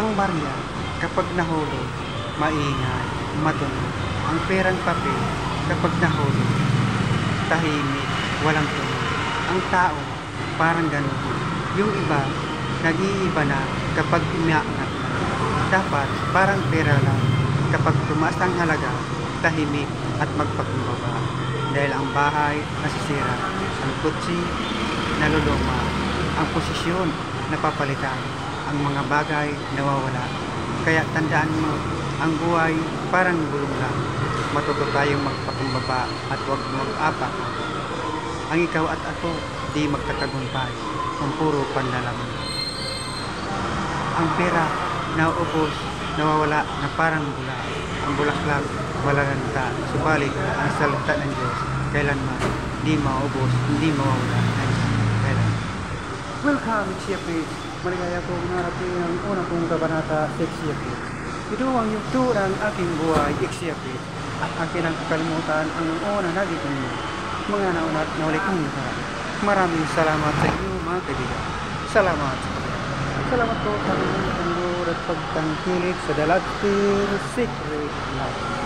Ang barya, kapag nahulog, maingay, matunog. Ang perang papel, kapag nahulog, tahimik, walang tunog. Ang tao, parang ganun. Yung iba, nag-iiba na kapag umiangat na. Dapat, parang pera lang. Kapag tumaas ang halaga, tahimik at magpakumbaba. Dahil ang bahay nasisira, ang kutsi naluluma, ang posisyon napapalitan, ang mga bagay nawawala. Kaya tandaan mo, ang buhay parang gulong lang. Matuto tayong magpakumbaba at huwag mag-apak. Ang ikaw at ako, di magtatagumpay kung puro panlalaman. Ang pera, nauubos, nawawala na parang bula. Ang bulaklak, malalanta. Subalit, ang salita ng Diyos, kailanman, di maubos, hindi mawawala. Kailan. Welcome, Exia-Page. Maligaya po narapin ang unang kong kabanata sa Exia-Page. Ito ang yugto ng aking buhay, Exia-Page. At akin ang kakalimutan ang unang naging mga naunat na ulit kong nakaraan. Maraming salamat sa inyo, mga kaibigan. Salamat. Salamat po sa inyong panonood at pagtangkilik sa The Lobster Secret Life.